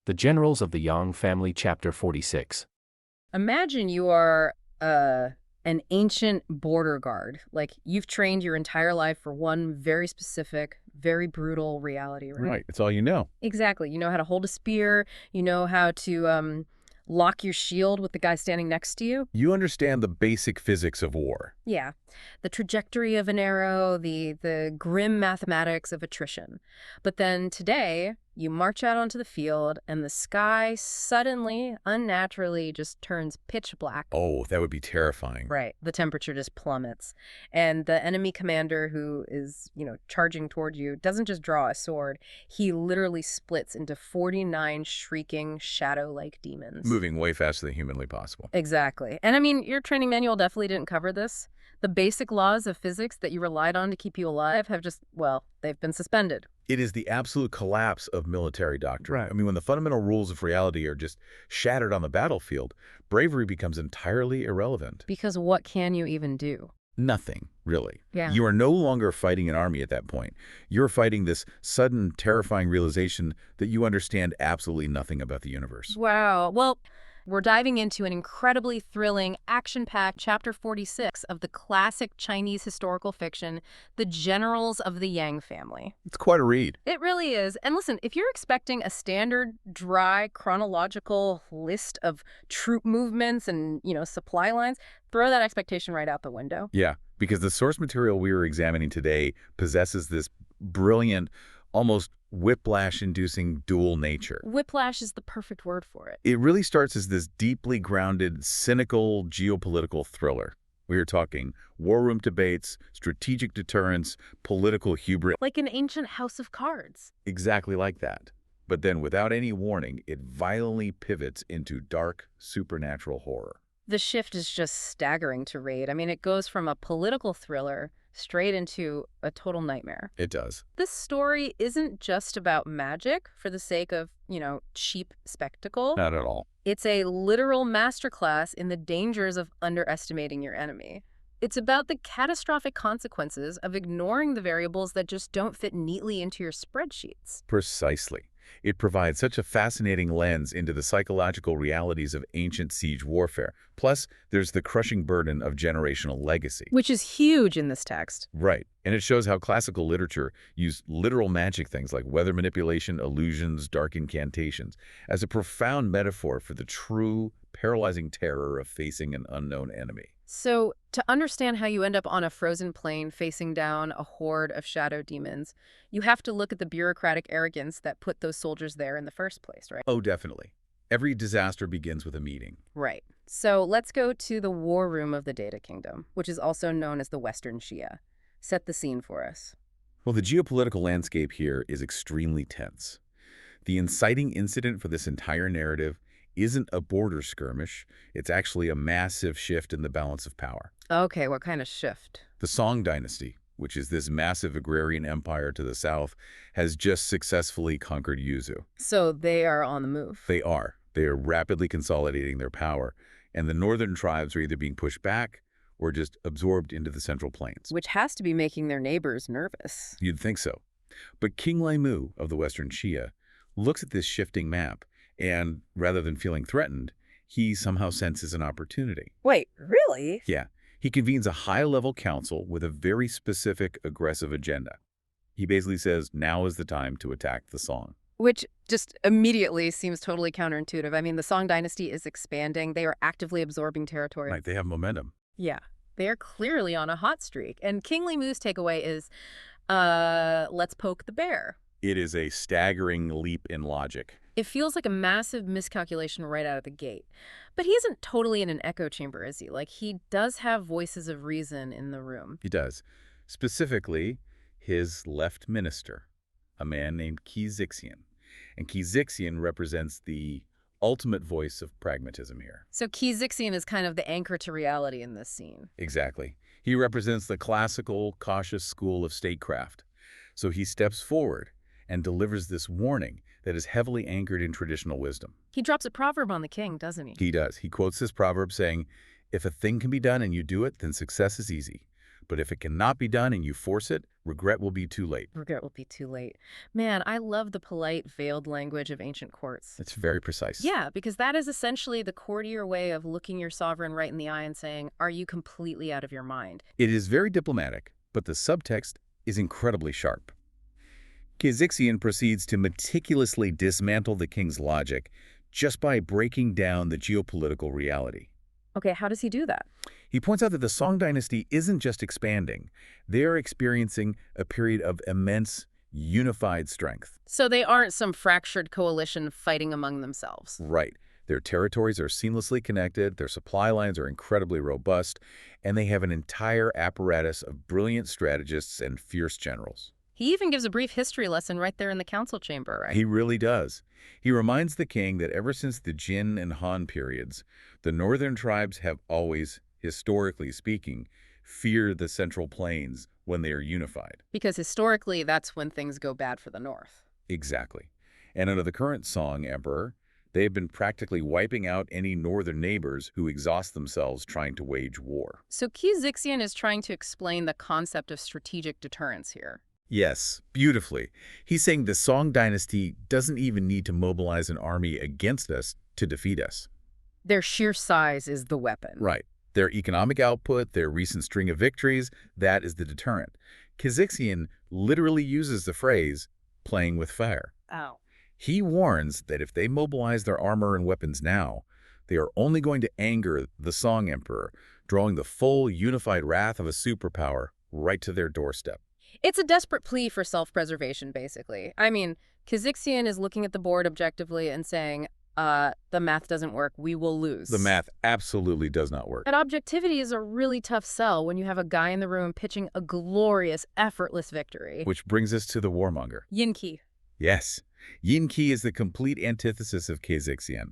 The Generals of the Yang Family, Chapter 46. Imagine you are an ancient border guard. Like you've trained your entire life for one very specific, very brutal reality, right? Right. It's all you know. Exactly. You know how to hold a spear. You know how to lock your shield with the guy standing next to you. You understand the basic physics of war. Yeah. The trajectory of an arrow, the grim mathematics of attrition. But then today, you march out onto the field and the sky suddenly, unnaturally just turns pitch black. Oh, that would be terrifying. Right. The temperature just plummets. And the enemy commander who is, charging toward you doesn't just draw a sword. He literally splits into 49 shrieking shadow-like demons. Moving way faster than humanly possible. Exactly. And I mean, your training manual definitely didn't cover this. The basic laws of physics that you relied on to keep you alive have just, well, they've been suspended. It is the absolute collapse of military doctrine. Right. I mean, when the fundamental rules of reality are just shattered on the battlefield, bravery becomes entirely irrelevant. Because what can you even do? Nothing, really. Yeah. You are no longer fighting an army at that point. You're fighting this sudden, terrifying realization that you understand absolutely nothing about the universe. Wow. Well, we're diving into an incredibly thrilling, action-packed Chapter 46 of the classic Chinese historical fiction, The Generals of the Yang Family. It's quite a read. It really is. And listen, if you're expecting a standard, dry, chronological list of troop movements and, supply lines, throw that expectation right out the window. Yeah, because the source material we were examining today possesses this brilliant, almost whiplash-inducing dual nature. Whiplash is the perfect word for it. It really starts as this deeply grounded, cynical geopolitical thriller. We are talking war room debates, strategic deterrence, political hubris. Like an ancient house of cards. Exactly like that. But then, without any warning, it violently pivots into dark, supernatural horror. The shift is just staggering to read. I mean, it goes from a political thriller straight into a total nightmare. It does. This story isn't just about magic for the sake of, cheap spectacle. Not at all. It's a literal masterclass in the dangers of underestimating your enemy. It's about the catastrophic consequences of ignoring the variables that just don't fit neatly into your spreadsheets. Precisely. It provides such a fascinating lens into the psychological realities of ancient siege warfare. Plus, there's the crushing burden of generational legacy. Which is huge in this text. Right. And it shows how classical literature used literal magic things like weather manipulation, illusions, dark incantations as a profound metaphor for the true, paralyzing terror of facing an unknown enemy. So, to understand how you end up on a frozen plain facing down a horde of shadow demons, you have to look at the bureaucratic arrogance that put those soldiers there in the first place, right? Oh, definitely. Every disaster begins with a meeting. Right. So, let's go to the war room of the Data Kingdom, which is also known as the Western Xixia. Set the scene for us. Well, the geopolitical landscape here is extremely tense. The inciting incident for this entire narrative isn't a border skirmish. It's actually a massive shift in the balance of power. Okay, what kind of shift? The Song dynasty, which is this massive agrarian empire to the south, has just successfully conquered Yuzu. So they are on the move. They are. They are rapidly consolidating their power, and the northern tribes are either being pushed back or just absorbed into the central plains. Which has to be making their neighbors nervous. You'd think so. But King Laimu of the Western Xia looks at this shifting map, and rather than feeling threatened, he somehow senses an opportunity. Wait, really? Yeah. He convenes a high-level council with a very specific, aggressive agenda. He basically says, now is the time to attack the Song. Which just immediately seems totally counterintuitive. I mean, the Song dynasty is expanding. They are actively absorbing territory. Right, they have momentum. Yeah. They are clearly on a hot streak. And King Limu's takeaway is, let's poke the bear. It is a staggering leap in logic. It feels like a massive miscalculation right out of the gate. But he isn't totally in an echo chamber, is he? Like, he does have voices of reason in the room. He does. Specifically, his left minister, a man named Xixia. And Xixia represents the ultimate voice of pragmatism here. So Xixia is kind of the anchor to reality in this scene. Exactly. He represents the classical, cautious school of statecraft. So he steps forward and delivers this warning that is heavily anchored in traditional wisdom. He drops a proverb on the king, doesn't he? He does. He quotes this proverb saying, if a thing can be done and you do it, then success is easy. But if it cannot be done and you force it, regret will be too late. Regret will be too late. Man, I love the polite, veiled language of ancient courts. It's very precise. Yeah, because that is essentially the courtier way of looking your sovereign right in the eye and saying, are you completely out of your mind? It is very diplomatic, but the subtext is incredibly sharp. Xixia proceeds to meticulously dismantle the king's logic just by breaking down the geopolitical reality. Okay, how does he do that? He points out that the Song dynasty isn't just expanding. They are experiencing a period of immense, unified strength. So they aren't some fractured coalition fighting among themselves. Right. Their territories are seamlessly connected, their supply lines are incredibly robust, and they have an entire apparatus of brilliant strategists and fierce generals. He even gives a brief history lesson right there in the council chamber, right? He really does. He reminds the king that ever since the Jin and Han periods, the northern tribes have always, historically speaking, feared the Central Plains when they are unified. Because historically, that's when things go bad for the north. Exactly. And under the current Song emperor, they have been practically wiping out any northern neighbors who exhaust themselves trying to wage war. So Xixia is trying to explain the concept of strategic deterrence here. Yes, beautifully. He's saying the Song dynasty doesn't even need to mobilize an army against us to defeat us. Their sheer size is the weapon. Right. Their economic output, their recent string of victories, that is the deterrent. Xixia literally uses the phrase, playing with fire. Oh. He warns that if they mobilize their armor and weapons now, they are only going to anger the Song emperor, drawing the full unified wrath of a superpower right to their doorstep. It's a desperate plea for self-preservation, basically. I mean, Xixia is looking at the board objectively and saying, the math doesn't work, we will lose. The math absolutely does not work. And objectivity is a really tough sell when you have a guy in the room pitching a glorious, effortless victory. Which brings us to the warmonger. Yin Qi. Yes, Yin Qi is the complete antithesis of Xixia.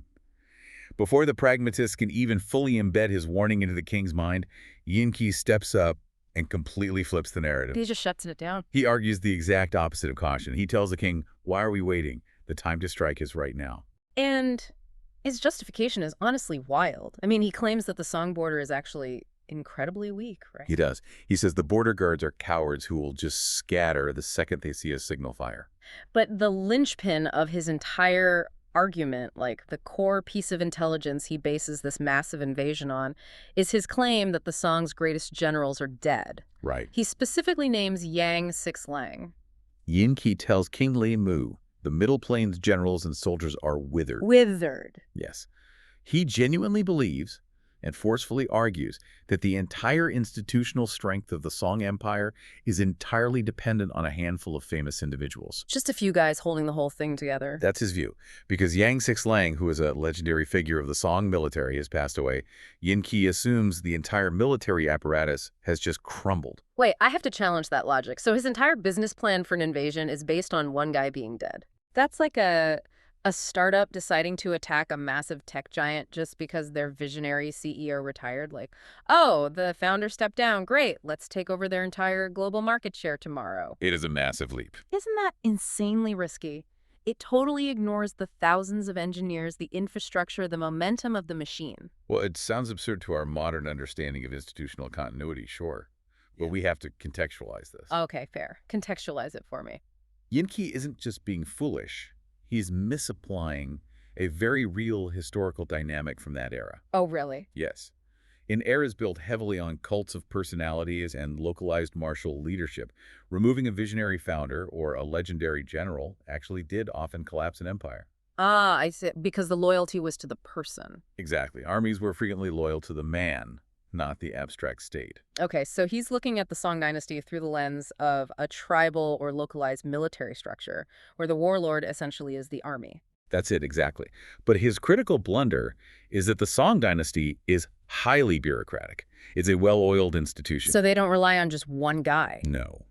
Before the pragmatist can even fully embed his warning into the king's mind, Yin Qi steps up and completely flips the narrative. He just shuts it down. He argues the exact opposite of caution. He tells the king, why are we waiting? The time to strike is right now. And his justification is honestly wild. I mean, he claims that the Song border is actually incredibly weak, right? He does. He says the border guards are cowards who will just scatter the second they see a signal fire. But the linchpin of his entire argument, like the core piece of intelligence he bases this massive invasion on, is his claim that the Song's greatest generals are dead. Right. He specifically names Yang Xixia. Yin Qi tells King Li Mu the Middle Plains generals and soldiers are withered. Withered. Yes. He genuinely believes and forcefully argues that the entire institutional strength of the Song Empire is entirely dependent on a handful of famous individuals. Just a few guys holding the whole thing together. That's his view. Because Yang Xixia, who is a legendary figure of the Song military, has passed away, Yin Qi assumes the entire military apparatus has just crumbled. Wait, I have to challenge that logic. So his entire business plan for an invasion is based on one guy being dead. That's like a startup deciding to attack a massive tech giant just because their visionary CEO retired. Like, oh, the founder stepped down. Great. Let's take over their entire global market share tomorrow. It is a massive leap. Isn't that insanely risky? It totally ignores the thousands of engineers, the infrastructure, the momentum of the machine. Well, it sounds absurd to our modern understanding of institutional continuity, sure. But we have to contextualize this. Okay, fair. Contextualize it for me. Yin Qi isn't just being foolish. He's misapplying a very real historical dynamic from that era. Oh, really? Yes. In eras built heavily on cults of personalities and localized martial leadership, removing a visionary founder or a legendary general actually did often collapse an empire. Ah, I see. Because the loyalty was to the person. Exactly. Armies were frequently loyal to the man, not the abstract state. Okay, so he's looking at the Song dynasty through the lens of a tribal or localized military structure, where the warlord essentially is the army. That's it, exactly. But his critical blunder is that the Song dynasty is highly bureaucratic. It's a well-oiled institution. So they don't rely on just one guy. No.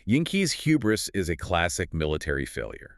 Yin Qi's hubris is a classic military failure.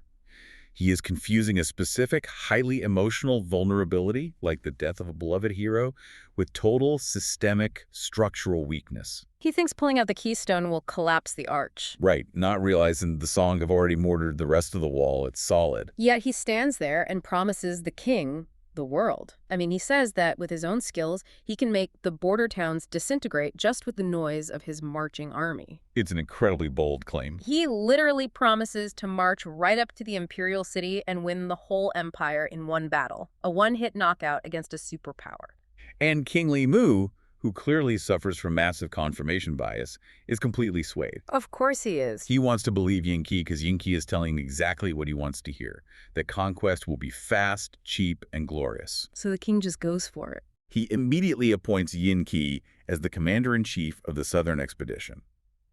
He is confusing a specific, highly emotional vulnerability, like the death of a beloved hero, with total systemic structural weakness. He thinks pulling out the keystone will collapse the arch. Right, not realizing the Song have already mortared the rest of the wall. It's solid. Yet he stands there and promises the king the world. I mean, he says that with his own skills, he can make the border towns disintegrate just with the noise of his marching army. It's an incredibly bold claim. He literally promises to march right up to the imperial city and win the whole empire in one battle, a one-hit knockout against a superpower. And King Li Mu, who clearly suffers from massive confirmation bias, is completely swayed. Of course he is. He wants to believe Yin Qi because Yin Qi is telling him exactly what he wants to hear, that conquest will be fast, cheap, and glorious. So the king just goes for it. He immediately appoints Yin Qi as the commander-in-chief of the southern expedition.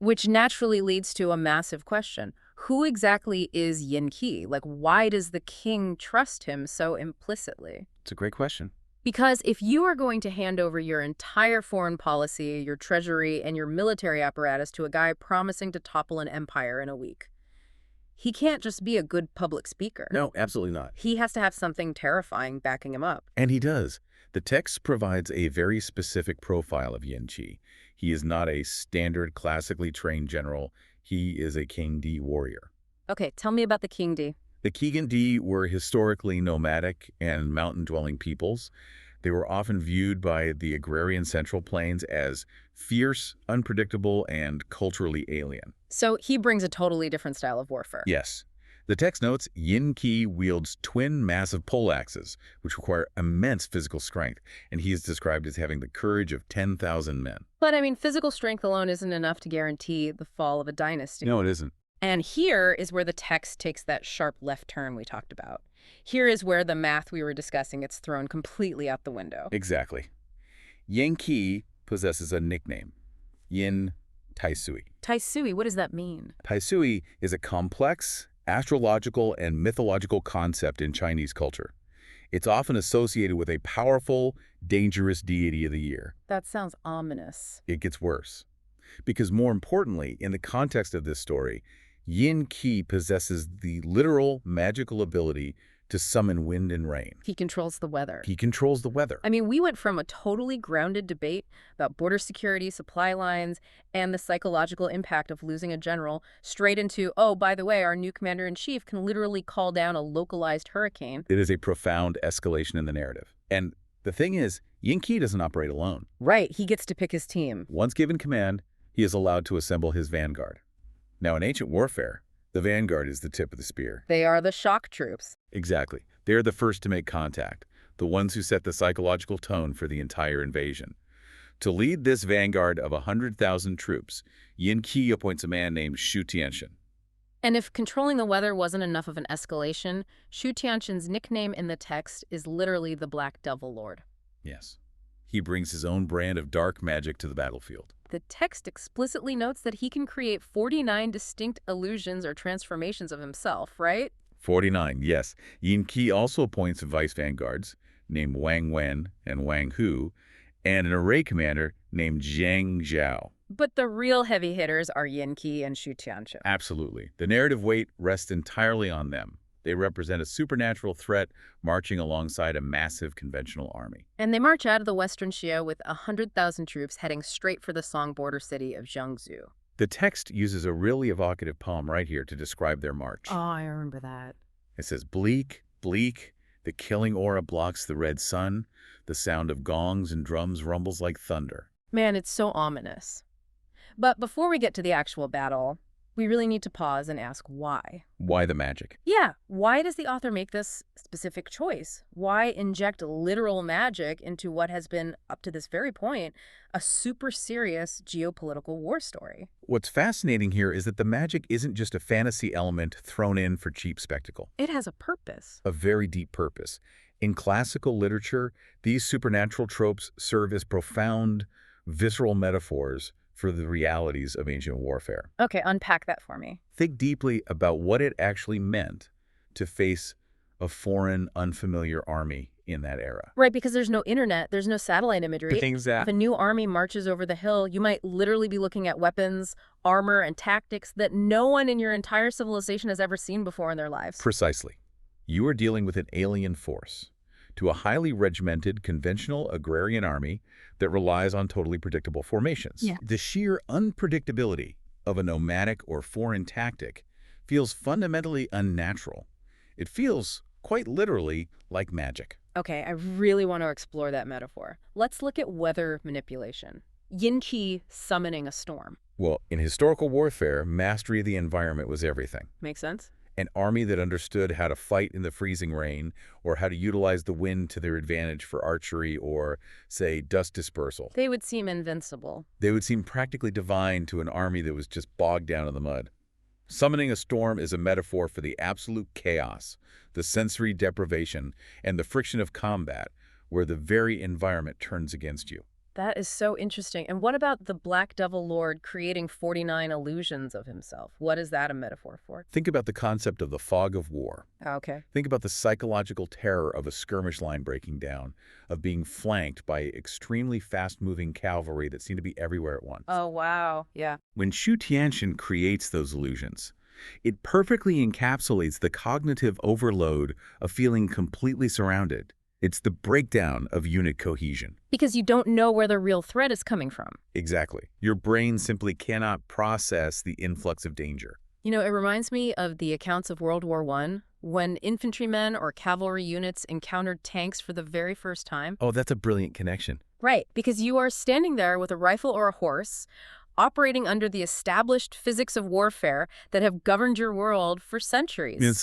Which naturally leads to a massive question. Who exactly is Yin Qi? Like, why does the king trust him so implicitly? It's a great question. Because if you are going to hand over your entire foreign policy, your treasury, and your military apparatus to a guy promising to topple an empire in a week, he can't just be a good public speaker. No, absolutely not. He has to have something terrifying backing him up. And he does. The text provides a very specific profile of Yin Qi. He is not a standard classically trained general. He is a King Di warrior. Okay, tell me about the King Di. The King Di were historically nomadic and mountain-dwelling peoples. They were often viewed by the agrarian Central Plains as fierce, unpredictable, and culturally alien. So he brings a totally different style of warfare. Yes. The text notes Yin Qi wields twin massive poleaxes, which require immense physical strength, and he is described as having the courage of 10,000 men. But I mean, physical strength alone isn't enough to guarantee the fall of a dynasty. No, it isn't. And here is where the text takes that sharp left turn we talked about. Here is where the math we were discussing gets thrown completely out the window. Exactly. Yin Qi possesses a nickname, Yin Taisui. Taisui, what does that mean? Taisui is a complex, astrological, and mythological concept in Chinese culture. It's often associated with a powerful, dangerous deity of the year. That sounds ominous. It gets worse. Because more importantly, in the context of this story, Yin Qi possesses the literal magical ability to summon wind and rain. He controls the weather. He controls the weather. I mean, we went from a totally grounded debate about border security, supply lines, and the psychological impact of losing a general straight into, oh, by the way, our new commander-in-chief can literally call down a localized hurricane. It is a profound escalation in the narrative. And the thing is, Yin Qi doesn't operate alone. Right, he gets to pick his team. Once given command, he is allowed to assemble his vanguard. Now, in ancient warfare, the vanguard is the tip of the spear. They are the shock troops. Exactly. They're the first to make contact, the ones who set the psychological tone for the entire invasion. To lead this vanguard of 100,000 troops, Yin Qi appoints a man named Shu Tianxian. And if controlling the weather wasn't enough of an escalation, Shu Tianxian's nickname in the text is literally the Black Devil Lord. Yes. He brings his own brand of dark magic to the battlefield. The text explicitly notes that he can create 49 distinct illusions or transformations of himself, right? 49, yes. Yin Qi also appoints vice vanguards, named Wang Wen and Wang Hu, and an array commander named Zhang Zhao. But the real heavy hitters are Yin Qi and Shu Tianxian. Absolutely. The narrative weight rests entirely on them. They represent a supernatural threat marching alongside a massive conventional army. And they march out of the western Xia with 100,000 troops heading straight for the Song border city of Jiangsu. The text uses a really evocative poem right here to describe their march. Oh, I remember that. It says, bleak, bleak, the killing aura blocks the red sun, the sound of gongs and drums rumbles like thunder. Man, it's so ominous. But before we get to the actual battle, we really need to pause and ask why. Why the magic? Yeah, why does the author make this specific choice? Why inject literal magic into what has been, up to this very point, a super serious geopolitical war story? What's fascinating here is that the magic isn't just a fantasy element thrown in for cheap spectacle. It has a purpose. A very deep purpose. In classical literature, these supernatural tropes serve as profound, visceral metaphors for the realities of ancient warfare. Okay, unpack that for me. Think deeply about what it actually meant to face a foreign, unfamiliar army in that era. Right, because there's no internet, there's no satellite imagery. Things that If a new army marches over the hill, you might literally be looking at weapons, armor, and tactics that no one in your entire civilization has ever seen before in their lives. Precisely. You are dealing with an alien force to a highly regimented, conventional agrarian army that relies on totally predictable formations. Yeah. The sheer unpredictability of a nomadic or foreign tactic feels fundamentally unnatural. It feels, quite literally, like magic. Okay, I really want to explore that metaphor. Let's look at weather manipulation. Yin Qi summoning a storm. Well, in historical warfare, mastery of the environment was everything. Makes sense? An army that understood how to fight in the freezing rain or how to utilize the wind to their advantage for archery or, say, dust dispersal. They would seem invincible. They would seem practically divine to an army that was just bogged down in the mud. Summoning a storm is a metaphor for the absolute chaos, the sensory deprivation, and the friction of combat, where the very environment turns against you. That is so interesting. And what about the Black Devil Lord creating 49 illusions of himself? What is that a metaphor for? Think about the concept of the fog of war. Okay. Think about the psychological terror of a skirmish line breaking down, of being flanked by extremely fast-moving cavalry that seem to be everywhere at once. Oh, wow. Yeah. When Shu Tianxian creates those illusions, it perfectly encapsulates the cognitive overload of feeling completely surrounded. It's the breakdown of unit cohesion. Because you don't know where the real threat is coming from. Exactly. Your brain simply cannot process the influx of danger. You know, it reminds me of the accounts of World War I, when infantrymen or cavalry units encountered tanks for the very first time. Oh, that's a brilliant connection. Right, because you are standing there with a rifle or a horse, operating under the established physics of warfare that have governed your world for centuries. And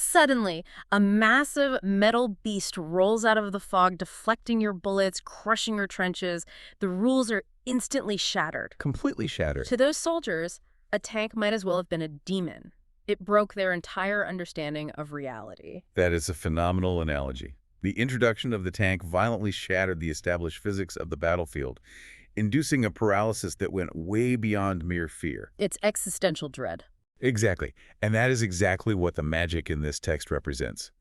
Suddenly, a massive metal beast rolls out of the fog, deflecting your bullets, crushing your trenches. The rules are instantly shattered. completely shattered. To those soldiers, a tank might as well have been a demon. It broke their entire understanding of reality. That is a phenomenal analogy. The introduction of the tank violently shattered the established physics of the battlefield, inducing a paralysis that went way beyond mere fear. It's existential dread. Exactly. And that is exactly what the magic in this text represents.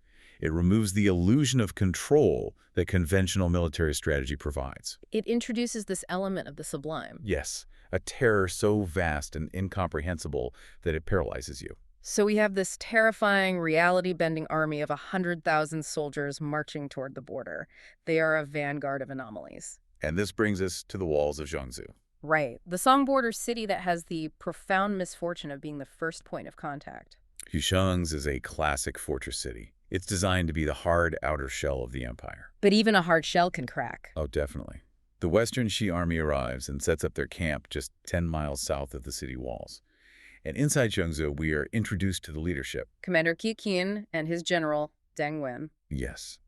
It removes the illusion of control that conventional military strategy provides. It introduces this element of the sublime. Yes, a terror so vast and incomprehensible that it paralyzes you. So we have this terrifying, reality-bending army of 100,000 soldiers marching toward the border. They are a vanguard of anomalies. And this brings us to the walls of Zhengzhou. Right. The Song border city that has the profound misfortune of being the first point of contact. Husheng's is a classic fortress city. It's designed to be the hard outer shell of the empire. But even a hard shell can crack. Oh, definitely. The Western Xi army arrives and sets up their camp just 10 miles south of the city walls. And inside Zhengzhou, we are introduced to the leadership. Commander Qi Qin and his general, Deng Wen. Yes.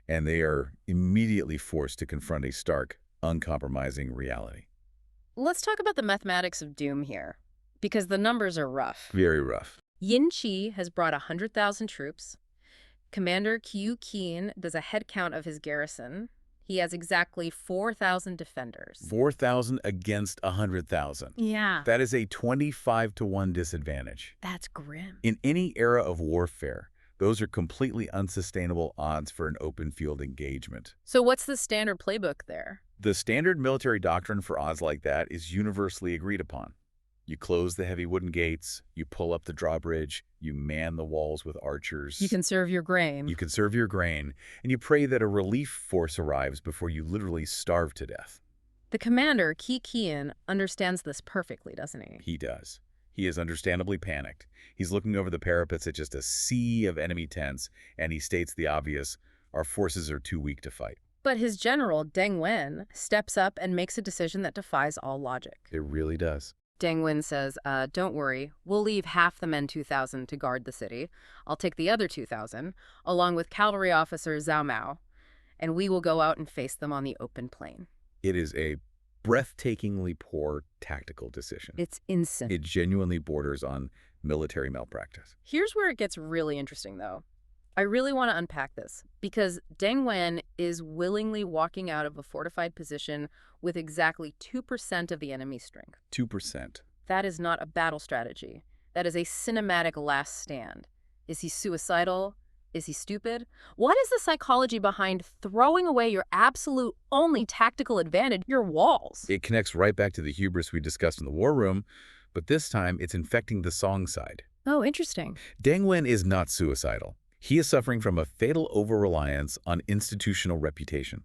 And they are immediately forced to confront a stark, uncompromising reality. Let's talk about the mathematics of doom here, because the numbers are rough. Very rough. Yin Qi has brought 100,000 troops. Commander Qi Qin does a head count of his garrison. He has exactly 4,000 defenders. 4,000 against 100,000. Yeah. That is a 25-to-1 disadvantage. That's grim. In any era of warfare, those are completely unsustainable odds for an open field engagement. So what's the standard playbook there? The standard military doctrine for odds like that is universally agreed upon. You close the heavy wooden gates, you pull up the drawbridge, you man the walls with archers. You conserve your grain. You conserve your grain, and you pray that a relief force arrives before you literally starve to death. The commander, Qi Qin, understands this perfectly, doesn't he? He does. He is understandably panicked. He's looking over the parapets at just a sea of enemy tents, and he states the obvious, our forces are too weak to fight. But his general, Deng Wen, steps up and makes a decision that defies all logic. It really does. Deng Wen says, don't worry, we'll leave half the men 2,000 to guard the city. I'll take the other 2,000, along with cavalry officer Zhao Mao, and we will go out and face them on the open plain. It is a breathtakingly poor tactical decision. It's insane. It genuinely borders on military malpractice. Here's where it gets really interesting, though. I really want to unpack this, because Deng Wen is willingly walking out of a fortified position with exactly 2% of the enemy's strength. 2%. That is not a battle strategy. That is a cinematic last stand. Is he suicidal? Is he stupid? What is the psychology behind throwing away your absolute only tactical advantage, your walls? It connects right back to the hubris we discussed in the war room, but this time it's infecting the Song side. Oh, interesting. Deng Wen is not suicidal. He is suffering from a fatal over-reliance on institutional reputation.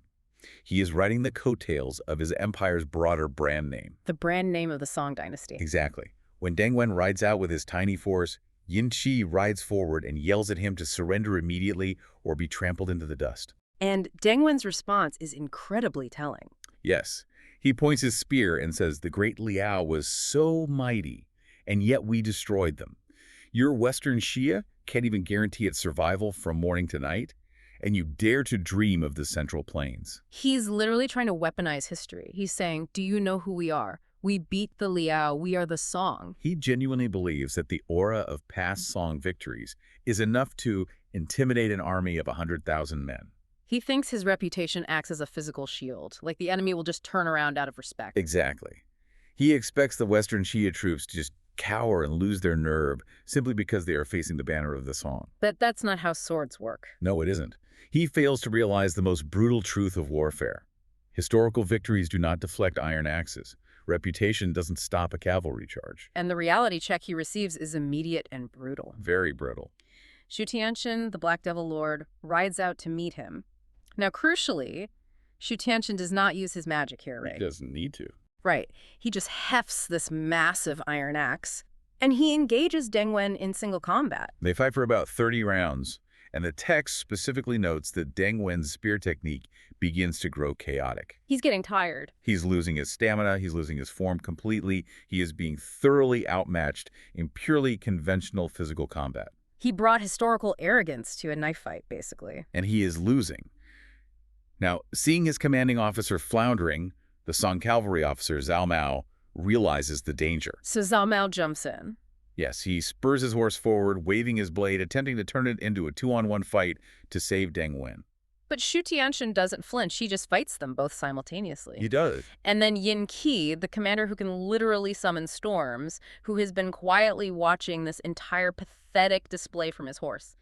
He is riding the coattails of his empire's broader brand name. The brand name of the Song dynasty. Exactly. When Deng Wen rides out with his tiny force, Yin Qi rides forward and yells at him to surrender immediately or be trampled into the dust. And Deng Wen's response is incredibly telling. Yes, he points his spear and says, "The great Liao was so mighty, and yet we destroyed them. Your Western Xia can't even guarantee its survival from morning to night, and you dare to dream of the Central Plains." He's literally trying to weaponize history. He's saying, do you know who we are? We beat the Liao. We are the Song. He genuinely believes that the aura of past Song victories is enough to intimidate an army of 100,000 men. He thinks his reputation acts as a physical shield, like the enemy will just turn around out of respect. Exactly. He expects the Western Xia troops to just cower and lose their nerve simply because they are facing the banner of the Song. But that's not how swords work. No, it isn't. He fails to realize the most brutal truth of warfare. Historical victories do not deflect iron axes. Reputation doesn't stop a cavalry charge. And the reality check he receives is immediate and brutal. Very brutal. Shu Tianqian, the Black Devil Lord, rides out to meet him. Now, crucially, Shu Tianqian does not use his magic here, right? He doesn't need to. Right. He just hefts this massive iron axe, and he engages Deng Wen in single combat. They fight for about 30 rounds, and the text specifically notes that Deng Wen's spear technique begins to grow chaotic. He's getting tired. He's losing his stamina, he's losing his form completely, he is being thoroughly outmatched in purely conventional physical combat. He brought historical arrogance to a knife fight, basically. And he is losing. Now, seeing his commanding officer floundering, the Song cavalry officer, Zongbao, realizes the danger. So Zongbao jumps in. Yes, he spurs his horse forward, waving his blade, attempting to turn it into a 2-on-1 fight to save Deng Wen. But Shu Tianqian doesn't flinch. He just fights them both simultaneously. He does. And then Yin Qi, the commander who can literally summon storms, who has been quietly watching this entire pathetic display from his horse,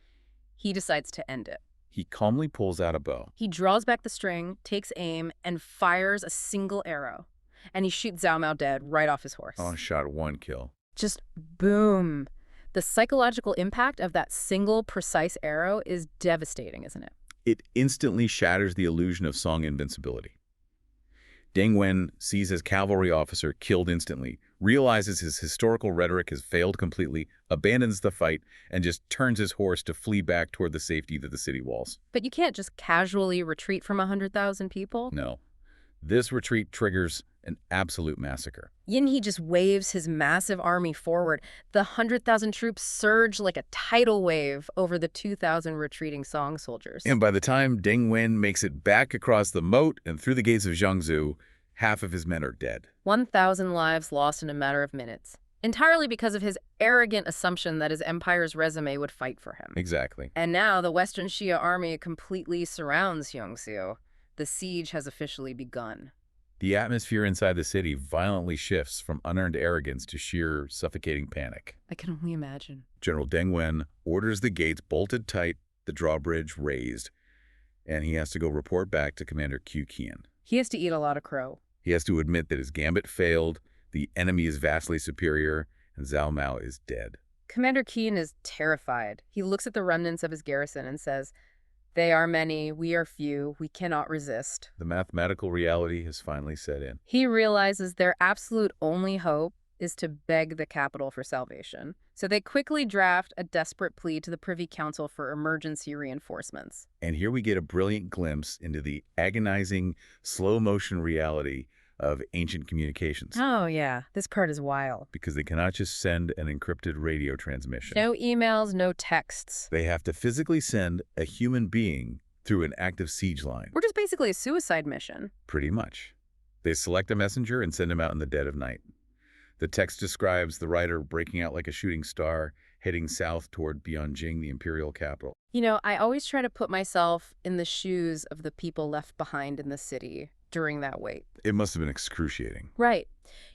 he decides to end it. He calmly pulls out a bow. He draws back the string, takes aim, and fires a single arrow. And he shoots Zhao Mao dead right off his horse. On shot, 1 kill. Just boom. The psychological impact of that single precise arrow is devastating, isn't it? It instantly shatters the illusion of Song invincibility. Deng Wen sees his cavalry officer killed instantly, realizes his historical rhetoric has failed completely, abandons the fight, and just turns his horse to flee back toward the safety of the city walls. But you can't just casually retreat from 100,000 people. No. This retreat triggers an absolute massacre. Yin He just waves his massive army forward. The 100,000 troops surge like a tidal wave over the 2,000 retreating Song soldiers. And by the time Deng Wen makes it back across the moat and through the gates of Jiangsu, half of his men are dead. 1,000 lives lost in a matter of minutes. Entirely because of his arrogant assumption that his empire's resume would fight for him. Exactly. And now the Western Xia army completely surrounds Jiangsu. The siege has officially begun. The atmosphere inside the city violently shifts from unearned arrogance to sheer suffocating panic. I can only imagine. General Deng Wen orders the gates bolted tight, the drawbridge raised, and he has to go report back to Commander Qiu Qian. He has to eat a lot of crow. He has to admit that his gambit failed, the enemy is vastly superior, and Zhao Mao is dead. Commander Qian is terrified. He looks at the remnants of his garrison and says, "They are many, we are few, we cannot resist." The mathematical reality has finally set in. He realizes their absolute only hope is to beg the capital for salvation. So they quickly draft a desperate plea to the Privy Council for emergency reinforcements. And here we get a brilliant glimpse into the agonizing, slow-motion reality of ancient communications. Oh, yeah. This part is wild. Because they cannot just send an encrypted radio transmission. No emails, no texts. They have to physically send a human being through an active siege line. We're just basically a suicide mission. Pretty much. They select a messenger and send him out in the dead of night. The text describes the rider breaking out like a shooting star, heading south toward Beijing, the imperial capital. You know, I always try to put myself in the shoes of the people left behind in the city during that wait. It must have been excruciating. Right.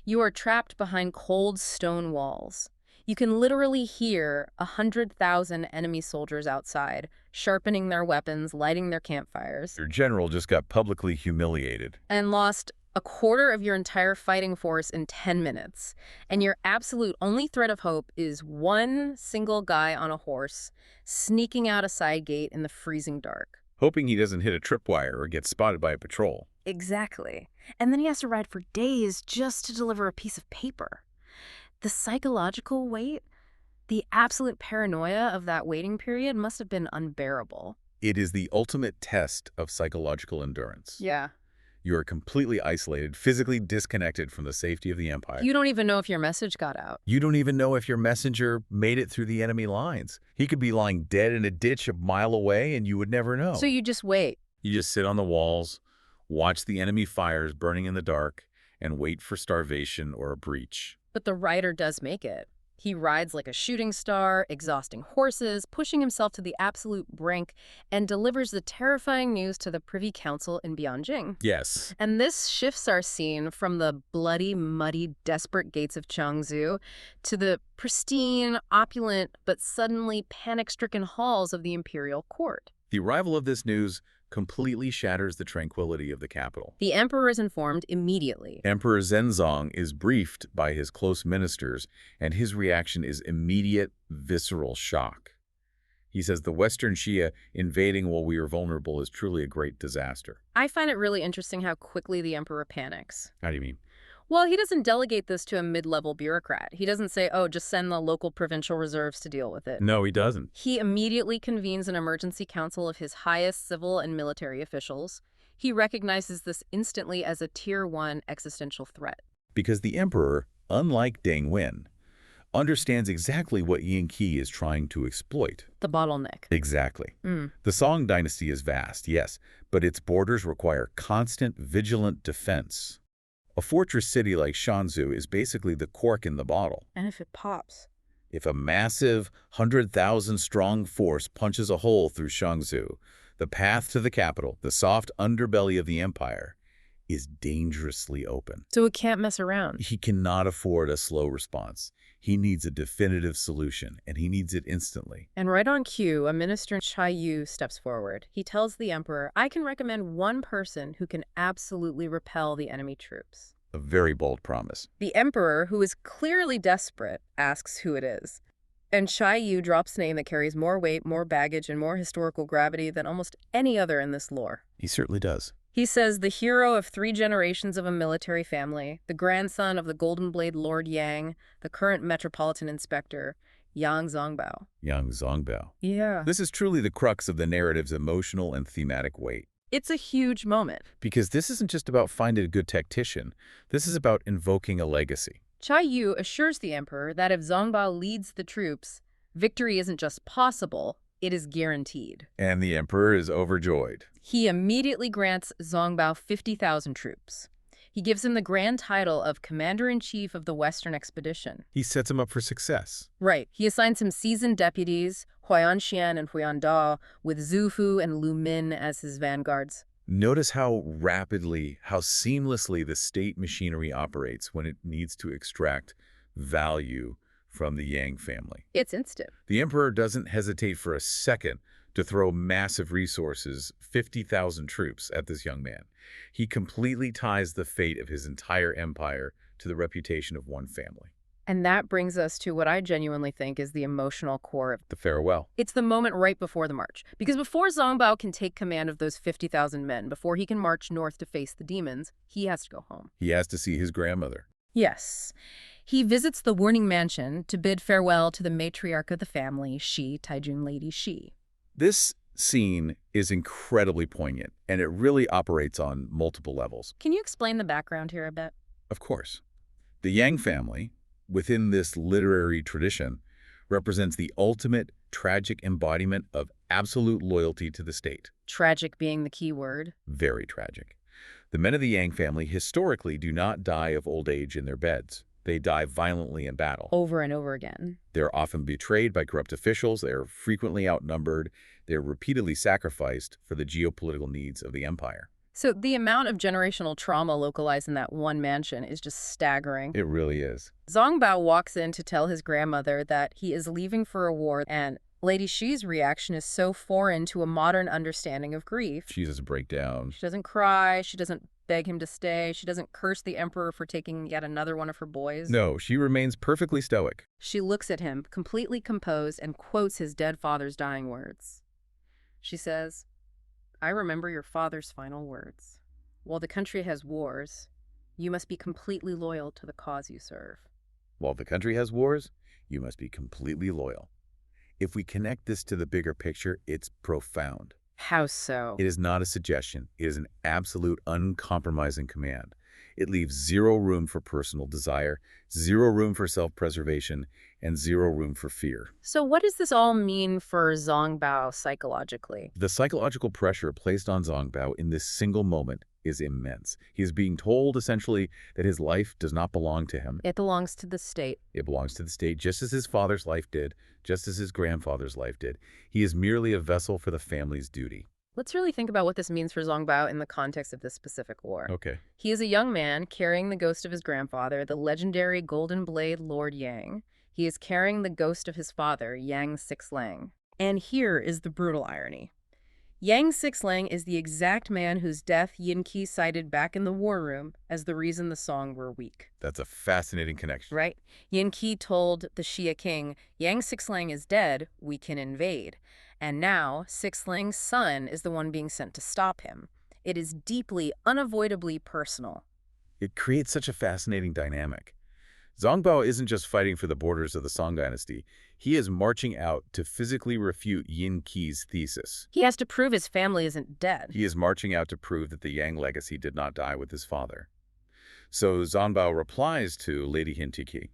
You are trapped behind cold stone walls. You can literally hear 100,000 enemy soldiers outside, sharpening their weapons, lighting their campfires. Your general just got publicly humiliated. And lost a quarter of your entire fighting force in 10 minutes. And your absolute only thread of hope is one single guy on a horse sneaking out a side gate in the freezing dark. Hoping he doesn't hit a tripwire or get spotted by a patrol. Exactly. And then he has to ride for days just to deliver a piece of paper. The psychological weight, the absolute paranoia of that waiting period must have been unbearable. It is the ultimate test of psychological endurance. Yeah. You are completely isolated, physically disconnected from the safety of the Empire. You don't even know if your message got out. You don't even know if your messenger made it through the enemy lines. He could be lying dead in a ditch a mile away, and you would never know. So you just wait. You just sit on the walls, watch the enemy fires burning in the dark, and wait for starvation or a breach. But the rider does make it. He rides like a shooting star, exhausting horses, pushing himself to the absolute brink, and delivers the terrifying news to the Privy Council in Bianjing. Yes. And this shifts our scene from the bloody, muddy, desperate gates of Changzhou to the pristine, opulent, but suddenly panic-stricken halls of the imperial court. The arrival of this news completely shatters the tranquility of the capital. The emperor is informed immediately. Emperor Zhenzong is briefed by his close ministers, and his reaction is immediate, visceral shock. He says the Western Xixia invading while we are vulnerable is truly a great disaster. I find it really interesting how quickly the emperor panics. How do you mean? Well, he doesn't delegate this to a mid-level bureaucrat. He doesn't say, oh, just send the local provincial reserves to deal with it. No, he doesn't. He immediately convenes an emergency council of his highest civil and military officials. He recognizes this instantly as a Tier 1 existential threat. Because the emperor, unlike Deng Wen, understands exactly what Yin Qi is trying to exploit. The bottleneck. Exactly. The Song dynasty is vast, yes, but its borders require constant, vigilant defense. A fortress city like Shanzhou is basically the cork in the bottle. And if it pops? If a massive 100,000-strong force punches a hole through Shangzhou, the path to the capital, the soft underbelly of the empire, is dangerously open. So it can't mess around. He cannot afford a slow response. He needs a definitive solution, and he needs it instantly. And right on cue, a minister, Chai Yu, steps forward. He tells the emperor, I can recommend one person who can absolutely repel the enemy troops. A very bold promise. The emperor, who is clearly desperate, asks who it is. And Chai Yu drops a name that carries more weight, more baggage, and more historical gravity than almost any other in this lore. He certainly does. He says the hero of 3 generations of a military family, the grandson of the Golden Blade Lord Yang, the current Metropolitan Inspector, Yang Zongbao. Yang Zongbao. Yeah. This is truly the crux of the narrative's emotional and thematic weight. It's a huge moment. Because this isn't just about finding a good tactician. This is about invoking a legacy. Chai Yu assures the emperor that if Zongbao leads the troops, victory isn't just possible, it is guaranteed. And the emperor is overjoyed. He immediately grants Zongbao 50,000 troops. He gives him the grand title of Commander-in-Chief of the Western Expedition. He sets him up for success. Right. He assigns him seasoned deputies, Huayan Xian and Huayan Da, with Zhu Fu and Lu Min as his vanguards. Notice how rapidly, how seamlessly the state machinery operates when it needs to extract value from the Yang family. It's instant. The emperor doesn't hesitate for a second to throw massive resources, 50,000 troops, at this young man. He completely ties the fate of his entire empire to the reputation of one family. And that brings us to what I genuinely think is the emotional core of The farewell. It's the moment right before the march. Because before Zongbao can take command of those 50,000 men, before he can march north to face the demons, he has to go home. He has to see his grandmother. Yes. He visits the Warning Mansion to bid farewell to the matriarch of the family, Shi, Taijun Lady Shi. This scene is incredibly poignant, and it really operates on multiple levels. Can you explain the background here a bit? Of course. The Yang family, within this literary tradition, represents the ultimate tragic embodiment of absolute loyalty to the state. Tragic being the key word. Very tragic. The men of the Yang family historically do not die of old age in their beds. They die violently in battle. Over and over again. They're often betrayed by corrupt officials. They are frequently outnumbered. They're repeatedly sacrificed for the geopolitical needs of the empire. So the amount of generational trauma localized in that one mansion is just staggering. It really is. Zongbao walks in to tell his grandmother that he is leaving for a war, and Lady Shi's reaction is so foreign to a modern understanding of grief. She doesn't break down. She doesn't cry. She doesn't beg him to stay. She doesn't curse the emperor for taking yet another one of her boys. No, she remains perfectly stoic. She looks at him, completely composed, and quotes his dead father's dying words. She says, I remember your father's final words. While the country has wars, you must be completely loyal to the cause you serve. While the country has wars, you must be completely loyal. If we connect this to the bigger picture, it's profound. How so? It is not a suggestion. It is an absolute, uncompromising command. It leaves zero room for personal desire, zero room for self-preservation, and zero room for fear. So what does this all mean for Zongbao psychologically? The psychological pressure placed on Zongbao in this single moment is immense. He is being told, essentially, that his life does not belong to him. It belongs to the state. It belongs to the state, just as his father's life did, just as his grandfather's life did. He is merely a vessel for the family's duty. Let's really think about what this means for Zongbao in the context of this specific war. Okay. He is a young man carrying the ghost of his grandfather, the legendary Golden Blade Lord Yang. He is carrying the ghost of his father, Yang Xixia. And here is the brutal irony. Yang Xixia is the exact man whose death Yin Qi cited back in the war room as the reason the Song were weak. That's a fascinating connection. Right? Yin Qi told the Xia king, Yang Xixia is dead, we can invade. And now, Xixliang's son is the one being sent to stop him. It is deeply, unavoidably personal. It creates such a fascinating dynamic. Zongbao isn't just fighting for the borders of the Song dynasty. He is marching out to physically refute Yin Qi's thesis. He has to prove his family isn't dead. He is marching out to prove that the Yang legacy did not die with his father. So Zongbao replies to Lady Hintiki.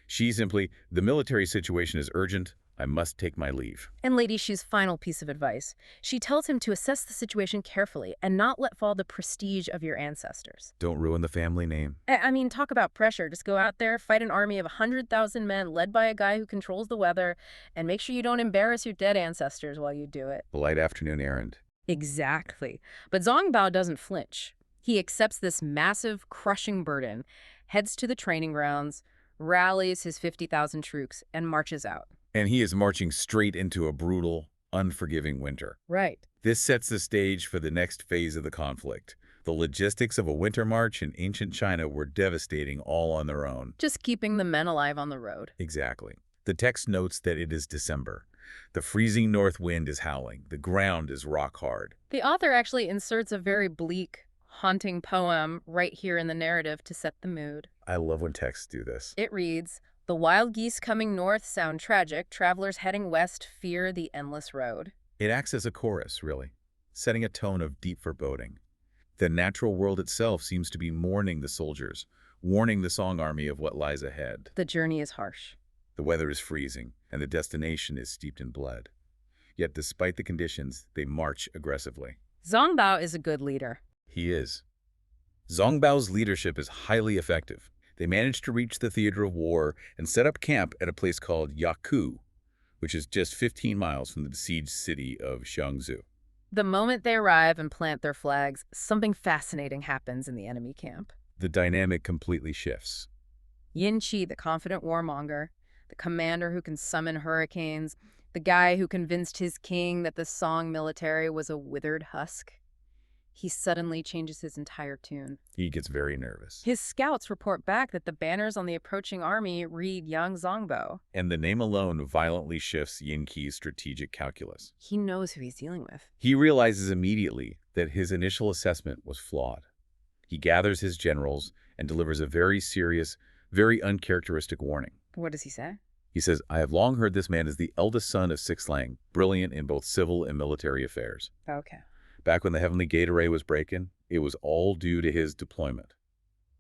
She simply, the military situation is urgent. I must take my leave. And Lady Shu's final piece of advice. She tells him to assess the situation carefully and not let fall the prestige of your ancestors. Don't ruin the family name. I mean, talk about pressure. Just go out there, fight an army of 100,000 men led by a guy who controls the weather, and make sure you don't embarrass your dead ancestors while you do it. A light afternoon errand. Exactly. But Zongbao doesn't flinch. He accepts this massive, crushing burden, heads to the training grounds, rallies his 50,000 troops, and marches out. And he is marching straight into a brutal, unforgiving winter. Right. This sets the stage for the next phase of the conflict. The logistics of a winter march in ancient China were devastating all on their own. Just keeping the men alive on the road. Exactly. The text notes that it is December. The freezing north wind is howling. The ground is rock hard. The author actually inserts a very bleak, haunting poem right here in the narrative to set the mood. I love when texts do this. It reads, "The wild geese coming north sound tragic. Travelers heading west fear the endless road." It acts as a chorus, really, setting a tone of deep foreboding. The natural world itself seems to be mourning the soldiers, warning the Song army of what lies ahead. The journey is harsh. The weather is freezing, and the destination is steeped in blood. Yet despite the conditions, they march aggressively. Zongbao is a good leader. He is. Zongbao's leadership is highly effective. They managed to reach the theater of war and set up camp at a place called Yaku, which is just 15 miles from the besieged city of Xiangzhou. The moment they arrive and plant their flags, something fascinating happens in the enemy camp. The dynamic completely shifts. Yin Qi, the confident warmonger, the commander who can summon hurricanes, the guy who convinced his king that the Song military was a withered husk. He suddenly changes his entire tune. He gets very nervous. His scouts report back that the banners on the approaching army read Young Zongbao. And the name alone violently shifts Yin Qi's strategic calculus. He knows who he's dealing with. He realizes immediately that his initial assessment was flawed. He gathers his generals and delivers a very serious, very uncharacteristic warning. What does he say? He says, I have long heard this man is the eldest son of Xixliang, brilliant in both civil and military affairs. Okay. Back when the Heavenly Gate Array was breaking, it was all due to his deployment.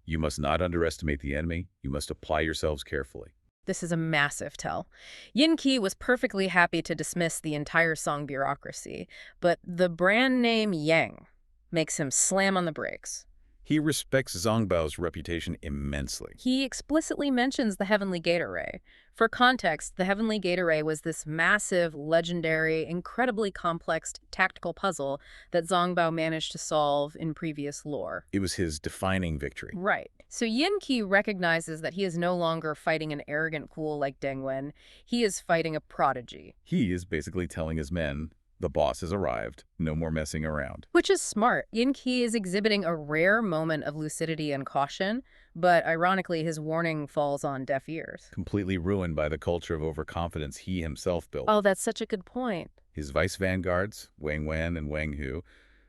You must not underestimate the enemy. You must apply yourselves carefully. This is a massive tell. Yin Qi was perfectly happy to dismiss the entire Song bureaucracy, but the brand name Yang makes him slam on the brakes. He respects Zongbao's reputation immensely. He explicitly mentions the Heavenly Gate Array. For context, the Heavenly Gate Array was this massive, legendary, incredibly complex tactical puzzle that Zongbao managed to solve in previous lore. It was his defining victory. Right. So Yin Qi recognizes that he is no longer fighting an arrogant fool like Deng Wen. He is fighting a prodigy. He is basically telling his men, the boss has arrived, no more messing around. Which is smart. Yin Qi is exhibiting a rare moment of lucidity and caution, but ironically his warning falls on deaf ears. Completely ruined by the culture of overconfidence he himself built. Oh, that's such a good point. His vice vanguards, Wang Wen and Wang Hu,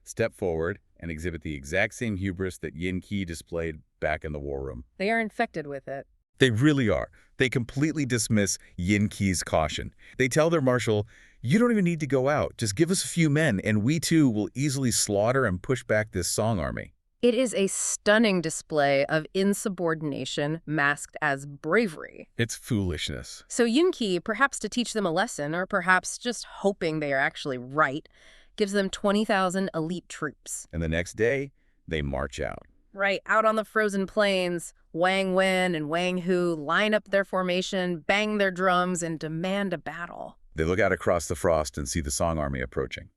step forward and exhibit the exact same hubris that Yin Qi displayed back in the war room. They are infected with it. They really are. They completely dismiss Yin Qi's caution. They tell their marshal, You don't even need to go out. Just give us a few men, and we too will easily slaughter and push back this Song army. It is a stunning display of insubordination masked as bravery. It's foolishness. So Yunqi, perhaps to teach them a lesson, or perhaps just hoping they are actually right, gives them 20,000 elite troops. And the next day, they march out. Right, out on the frozen plains, Wang Wen and Wang Hu line up their formation, bang their drums, and demand a battle. They look out across the frost and see the Song army approaching.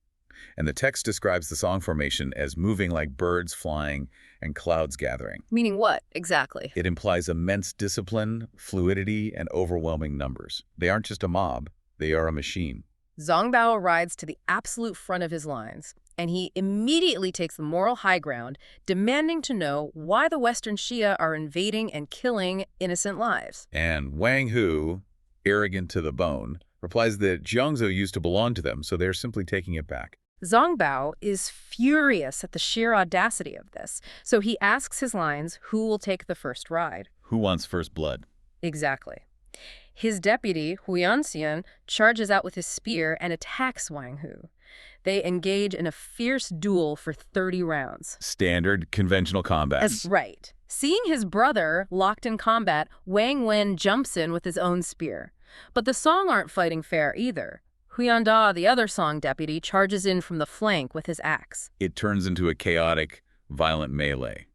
And the text describes the Song formation as moving like birds flying and clouds gathering. Meaning what, exactly? It implies immense discipline, fluidity, and overwhelming numbers. They aren't just a mob, they are a machine. Zongbao rides to the absolute front of his lines, and he immediately takes the moral high ground, demanding to know why the Western Xia are invading and killing innocent lives. And Wang Hu, arrogant to the bone, replies that Jiangzhou used to belong to them, so they're simply taking it back. Zongbao is furious at the sheer audacity of this, so he asks his lines who will take the first ride. Who wants first blood? Exactly. His deputy, Huiyanxian, charges out with his spear and attacks Wang Hu. They engage in a fierce duel for 30 rounds. Standard conventional combat. That's right. Seeing his brother locked in combat, Wang Wen jumps in with his own spear. But the Song aren't fighting fair either. Huiyanda, the other Song deputy, charges in from the flank with his axe. It turns into a chaotic, violent melee.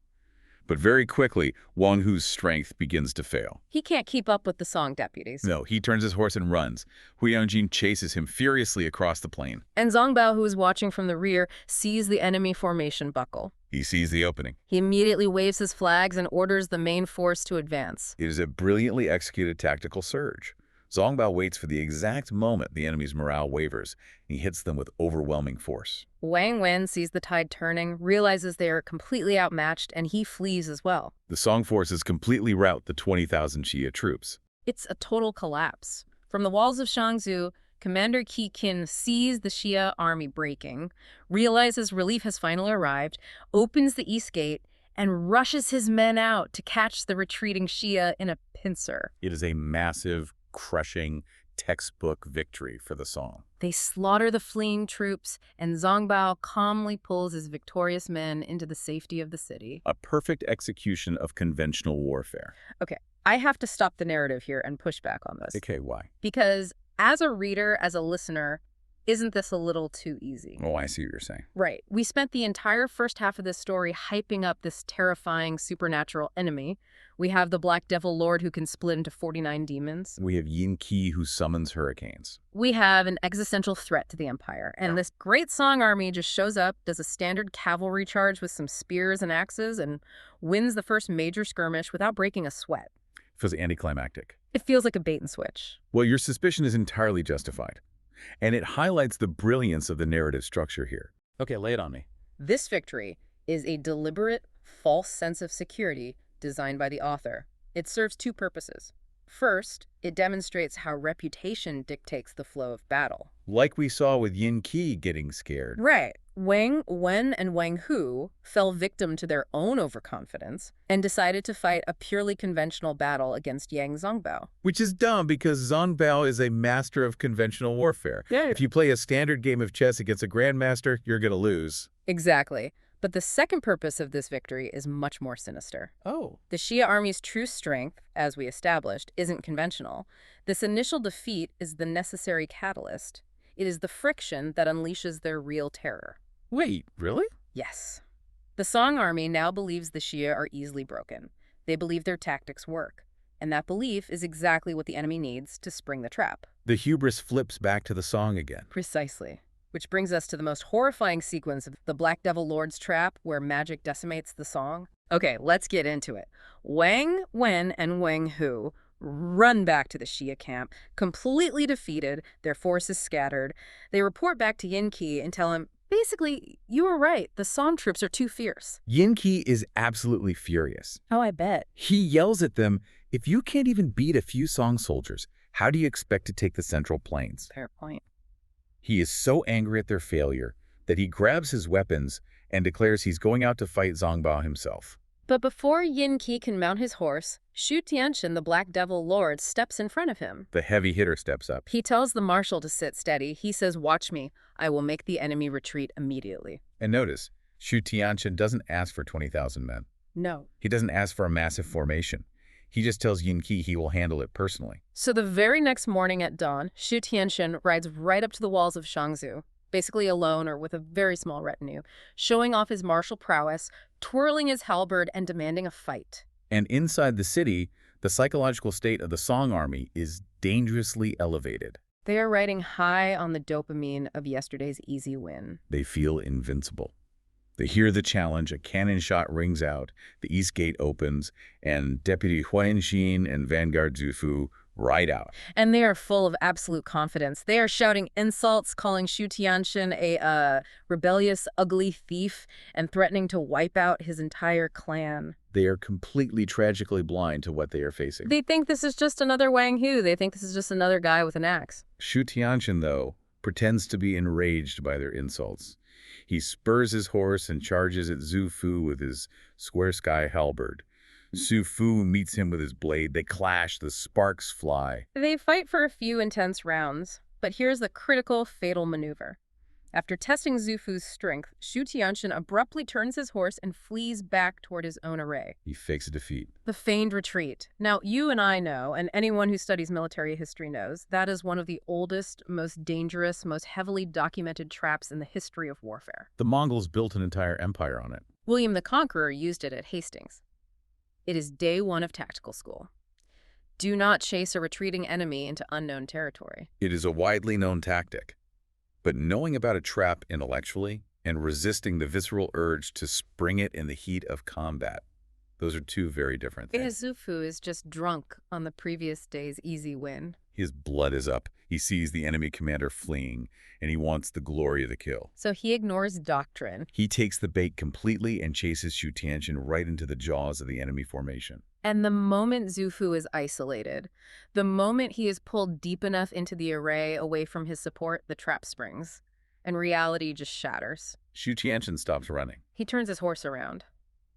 But very quickly, Wang Hu's strength begins to fail. He can't keep up with the Song deputies. No, he turns his horse and runs. Huiyangjin chases him furiously across the plain. And Zongbao, who is watching from the rear, sees the enemy formation buckle. He sees the opening. He immediately waves his flags and orders the main force to advance. It is a brilliantly executed tactical surge. Zongbao waits for the exact moment the enemy's morale wavers. He hits them with overwhelming force. Wang Wen sees the tide turning, realizes they are completely outmatched, and he flees as well. The Song forces completely rout the 20,000 Xia troops. It's a total collapse. From the walls of Shangzhou, Commander Qi Qin sees the Xia army breaking, realizes relief has finally arrived, opens the east gate, and rushes his men out to catch the retreating Xia in a pincer. It is a massive, crushing, textbook victory for the Song. They slaughter the fleeing troops, and Zongbao calmly pulls his victorious men into the safety of the city. A perfect execution of conventional warfare. Okay, I have to stop the narrative here and push back on this. Okay, why? Because as a reader, as a listener, isn't this a little too easy? Oh, I see what you're saying. Right. We spent the entire first half of this story hyping up this terrifying supernatural enemy. We have the Black Devil Lord who can split into 49 demons. We have Yin Qi who summons hurricanes. We have an existential threat to the Empire. And this great Song army just shows up, does a standard cavalry charge with some spears and axes, and wins the first major skirmish without breaking a sweat. Feels anticlimactic. It feels like a bait and switch. Well, your suspicion is entirely justified. And it highlights the brilliance of the narrative structure here. Okay, lay it on me. This victory is a deliberate, false sense of security designed by the author. It serves two purposes. First, it demonstrates how reputation dictates the flow of battle. Like we saw with Yin Qi getting scared. Right. Wang Wen and Wang Hu fell victim to their own overconfidence and decided to fight a purely conventional battle against Yang Zongbao. Which is dumb because Zongbao is a master of conventional warfare. Yeah. If you play a standard game of chess against a grandmaster, you're going to lose. Exactly. But the second purpose of this victory is much more sinister. Oh. The Xia army's true strength, as we established, isn't conventional. This initial defeat is the necessary catalyst. It is the friction that unleashes their real terror. Wait, really? Yes. The Song army now believes the Xia are easily broken. They believe their tactics work. And that belief is exactly what the enemy needs to spring the trap. The hubris flips back to the Song again. Precisely. Which brings us to the most horrifying sequence of the Black Devil Lord's trap, where magic decimates the Song. Okay, let's get into it. Wang Wen and Wang Hu run back to the Xia camp, completely defeated, their forces scattered. They report back to Yin Qi and tell him, basically, you were right, the Song troops are too fierce. Yin Qi is absolutely furious. Oh, I bet. He yells at them, if you can't even beat a few Song soldiers, how do you expect to take the Central Plains? Fair point. He is so angry at their failure that he grabs his weapons and declares he's going out to fight Zongbao himself. But before Yin Qi can mount his horse, Shu Tianxian, the Black Devil Lord, steps in front of him. The heavy hitter steps up. He tells the marshal to sit steady. He says, "Watch me. I will make the enemy retreat immediately." And notice, Shu Tianxian doesn't ask for 20,000 men. No. He doesn't ask for a massive formation. He just tells Yin Qi he will handle it personally. So the very next morning at dawn, Shu Tianxian rides right up to the walls of Shangzhou, basically alone or with a very small retinue, showing off his martial prowess, twirling his halberd and demanding a fight. And inside the city, the psychological state of the Song army is dangerously elevated. They are riding high on the dopamine of yesterday's easy win. They feel invincible. They hear the challenge, a cannon shot rings out, the east gate opens, and Deputy Huan Xin and Vanguard Zhu Fu ride out. And they are full of absolute confidence. They are shouting insults, calling Shu Tianxian a rebellious, ugly thief, and threatening to wipe out his entire clan. They are completely tragically blind to what they are facing. They think this is just another Wang Hu. They think this is just another guy with an axe. Shu Tianxian, though, pretends to be enraged by their insults. He spurs his horse and charges at Zhu Fu with his square sky halberd. Zhu Fu meets him with his blade. They clash, the sparks fly. They fight for a few intense rounds, but here's the critical, fatal maneuver. After testing Zhu Fu's strength, Shu Tianxian abruptly turns his horse and flees back toward his own array. He fakes a defeat. The feigned retreat. Now, you and I know, and anyone who studies military history knows, that is one of the oldest, most dangerous, most heavily documented traps in the history of warfare. The Mongols built an entire empire on it. William the Conqueror used it at Hastings. It is day one of tactical school. Do not chase a retreating enemy into unknown territory. It is a widely known tactic. But knowing about a trap intellectually and resisting the visceral urge to spring it in the heat of combat, those are two very different things. Zhu Fu is just drunk on the previous day's easy win. His blood is up. He sees the enemy commander fleeing, and he wants the glory of the kill. So he ignores doctrine. He takes the bait completely and chases Shu Tianxian right into the jaws of the enemy formation. And the moment Zhu Fu is isolated, the moment he is pulled deep enough into the array away from his support, the trap springs, and reality just shatters. Shu Tianxian stops running. He turns his horse around.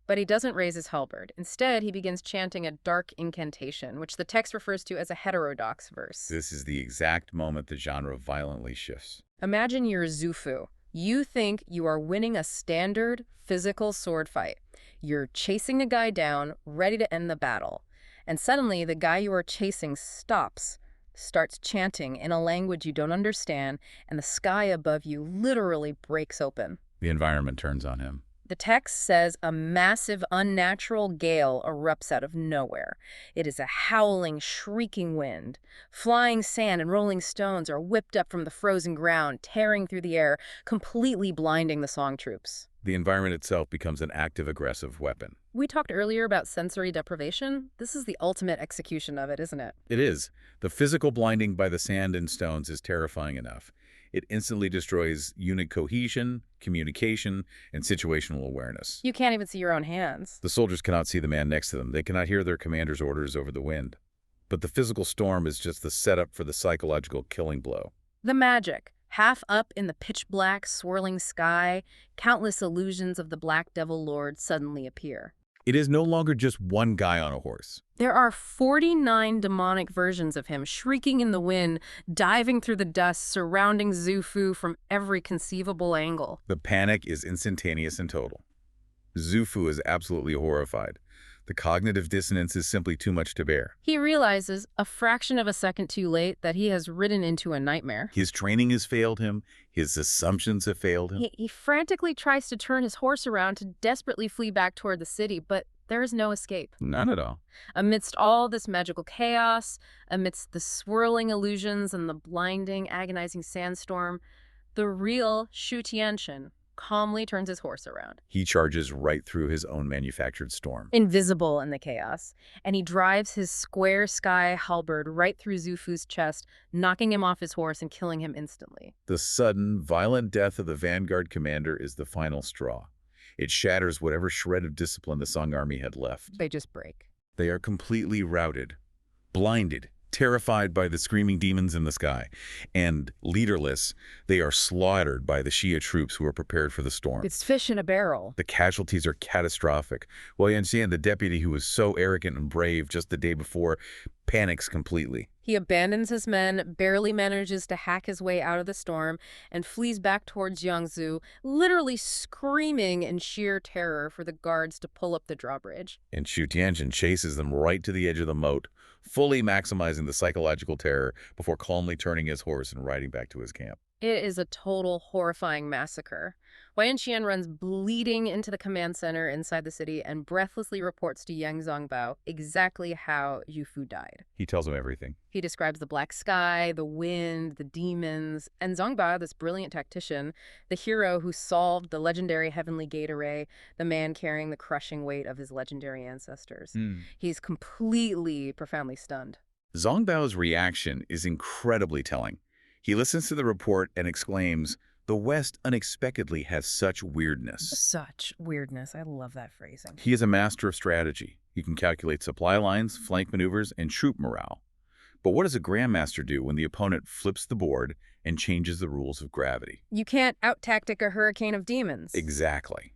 But he doesn't raise his halberd. Instead, he begins chanting a dark incantation, which the text refers to as a heterodox verse. This is the exact moment the genre violently shifts. Imagine you're Zhu Fu. You think you are winning a standard physical sword fight. You're chasing a guy down, ready to end the battle. And suddenly, the guy you are chasing stops, starts chanting in a language you don't understand, and the sky above you literally breaks open. The environment turns on him. The text says a massive, unnatural gale erupts out of nowhere. It is a howling, shrieking wind. Flying sand and rolling stones are whipped up from the frozen ground, tearing through the air, completely blinding the Song troops. The environment itself becomes an active, aggressive weapon. We talked earlier about sensory deprivation. This is the ultimate execution of it, isn't it? It is. The physical blinding by the sand and stones is terrifying enough. It instantly destroys unit cohesion, communication, and situational awareness. You can't even see your own hands. The soldiers cannot see the man next to them. They cannot hear their commander's orders over the wind. But the physical storm is just the setup for the psychological killing blow. The magic. Half up in the pitch-black, swirling sky, countless illusions of the Black Devil Lord suddenly appear. It is no longer just one guy on a horse. There are 49 demonic versions of him, shrieking in the wind, diving through the dust, surrounding Zhu Fu from every conceivable angle. The panic is instantaneous and total. Zhu Fu is absolutely horrified. The cognitive dissonance is simply too much to bear. He realizes, a fraction of a second too late, that he has ridden into a nightmare. His training has failed him. His assumptions have failed him. He frantically tries to turn his horse around to desperately flee back toward the city, but there is no escape. None at all. Amidst all this magical chaos, amidst the swirling illusions and the blinding, agonizing sandstorm, the real Shu Tianxian calmly turns his horse around. He charges right through his own manufactured storm. Invisible in the chaos, and he drives his square sky halberd right through Zhu Fu's chest, knocking him off his horse and killing him instantly. The sudden, violent death of the vanguard commander is the final straw. It shatters whatever shred of discipline the Song army had left. They just break. They are completely routed, blinded, terrified by the screaming demons in the sky. And leaderless, they are slaughtered by the Xia troops who are prepared for the storm. It's fish in a barrel. The casualties are catastrophic. Wei Yanxian, the deputy who was so arrogant and brave just the day before, panics completely. He abandons his men, barely manages to hack his way out of the storm, and flees back towards Yangzhou, literally screaming in sheer terror for the guards to pull up the drawbridge. And Xu Tianzhen chases them right to the edge of the moat, fully maximizing the psychological terror before calmly turning his horse and riding back to his camp. It is a total horrifying massacre. Wei Yanxian runs bleeding into the command center inside the city and breathlessly reports to Yang Zongbao exactly how Yu Fu died. He tells him everything. He describes the black sky, the wind, the demons, and Zongbao, this brilliant tactician, the hero who solved the legendary Heavenly Gate array, the man carrying the crushing weight of his legendary ancestors. He's completely, profoundly stunned. Zongbao's reaction is incredibly telling. He listens to the report and exclaims, "The West unexpectedly has such weirdness." Such weirdness. I love that phrasing. He is a master of strategy. He can calculate supply lines, flank maneuvers, and troop morale. But what does a grandmaster do when the opponent flips the board and changes the rules of gravity? You can't out-tactic a hurricane of demons. Exactly.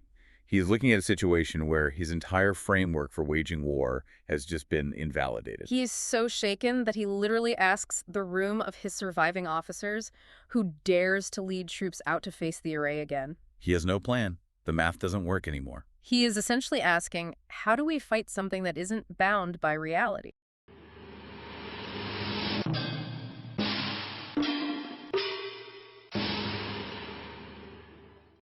He is looking at a situation where his entire framework for waging war has just been invalidated. He is so shaken that he literally asks the room of his surviving officers who dares to lead troops out to face the array again. He has no plan. The math doesn't work anymore. He is essentially asking, how do we fight something that isn't bound by reality?